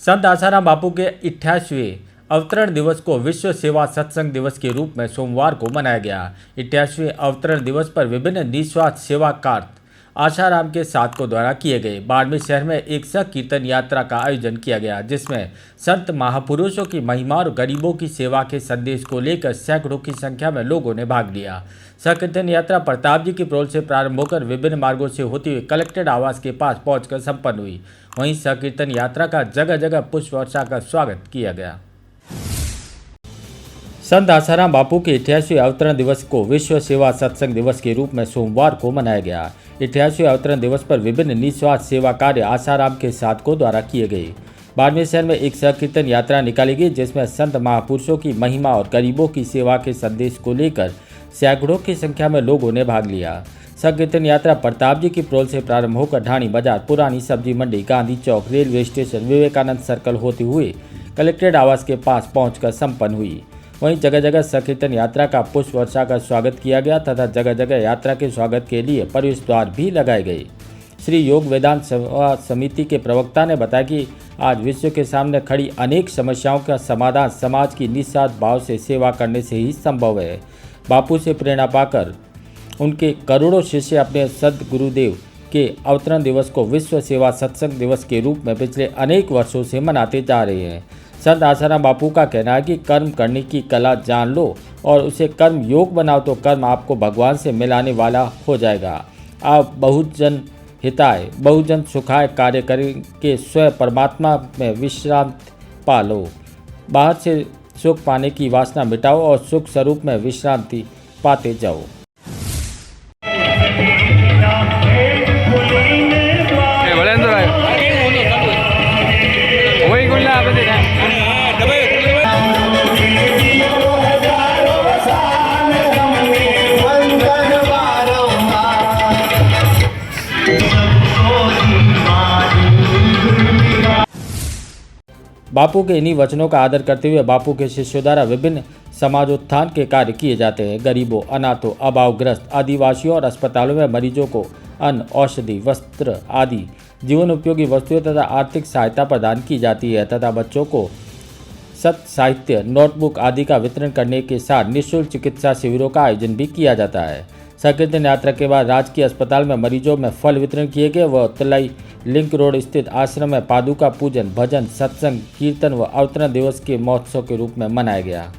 संत आसाराम बापू के 88वें अवतरण दिवस को विश्व सेवा सत्संग दिवस के रूप में सोमवार को मनाया गया। 88वें अवतरण दिवस पर विभिन्न निस्वार्थ सेवा कार्य आसाराम के साधकों द्वारा किए गए। बाड़मेर शहर में एक कीर्तन यात्रा का आयोजन किया गया, जिसमें संत महापुरुषों की महिमा और गरीबों की सेवा के संदेश को लेकर सैकड़ों की संख्या में लोगों ने भाग लिया। कीर्तन यात्रा प्रताप जी की प्रोल से प्रारंभ होकर विभिन्न मार्गों से होती हुई कलेक्ट्रेट आवास के पास पहुंचकर संपन्न हुई। वहीं कीर्तन यात्रा का जगह जगह पुष्प वर्षा का स्वागत किया गया। संत आसाराम बापू के 88वें अवतरण दिवस को विश्व सेवा सत्संग दिवस के रूप में सोमवार को मनाया गया। 88वें अवतरण दिवस पर विभिन्न निस्वार्थ सेवा कार्य आसाराम के साधकों द्वारा किए गए। बाड़मेर शहर में एक कीर्तन यात्रा निकाली गई, जिसमें संत महापुरुषों की महिमा और गरीबों की सेवा के संदेश को लेकर सैकड़ों की संख्या में लोगों ने भाग लिया। कीर्तन यात्रा प्रताप जी की प्रोल से प्रारंभ होकर ढाणी बाजार, पुरानी सब्जी मंडी, गांधी चौक, रेलवे स्टेशन, विवेकानंद सर्कल होते हुए कलेक्ट्रेट आवास के पास पहुंचकर संपन्न हुई। वहीं जगह जगह कीर्तन यात्रा का पुष्प वर्षा का स्वागत किया गया तथा जगह जगह यात्रा के स्वागत के लिए प्रवेश द्वार भी लगाए गए। श्री योग वेदांत सेवा समिति के प्रवक्ता ने बताया कि आज विश्व के सामने खड़ी अनेक समस्याओं का समाधान समाज की निस्वार्थ भाव से सेवा करने से ही संभव है। बापू से प्रेरणा पाकर उनके करोड़ों शिष्य अपने सद्गुरुदेव के अवतरण दिवस को विश्व सेवा सत्संग दिवस के रूप में पिछले अनेक वर्षों से मनाते जा रहे हैं। संत आसाराम बापू का कहना है कि कर्म करने की कला जान लो और उसे कर्म योग बनाओ तो कर्म आपको भगवान से मिलाने वाला हो जाएगा। आप बहुजन हिताय बहुजन सुखाय कार्य करके स्वयं परमात्मा में विश्रांत पालो। बाहर से सुख पाने की वासना मिटाओ और सुख स्वरूप में विश्रांति पाते जाओ। बापू के इन्हीं वचनों का आदर करते हुए बापू के शिष्यों द्वारा विभिन्न समाजोत्थान के कार्य किए जाते हैं। गरीबों, अनाथों, अभावग्रस्त, आदिवासियों और अस्पतालों में मरीजों को अन्न, औषधि, वस्त्र आदि जीवन उपयोगी वस्तुएं तथा आर्थिक सहायता प्रदान की जाती है तथा बच्चों को सत्य साहित्य, नोटबुक आदि का वितरण करने के साथ निःशुल्क चिकित्सा शिविरों का आयोजन भी किया जाता है। कीर्तन यात्रा के बाद राजकीय अस्पताल में मरीजों में फल वितरण किए गए व तलाई लिंक रोड स्थित आश्रम में पादुका पूजन, भजन, सत्संग, कीर्तन व अवतरण दिवस के महोत्सव के रूप में मनाया गया।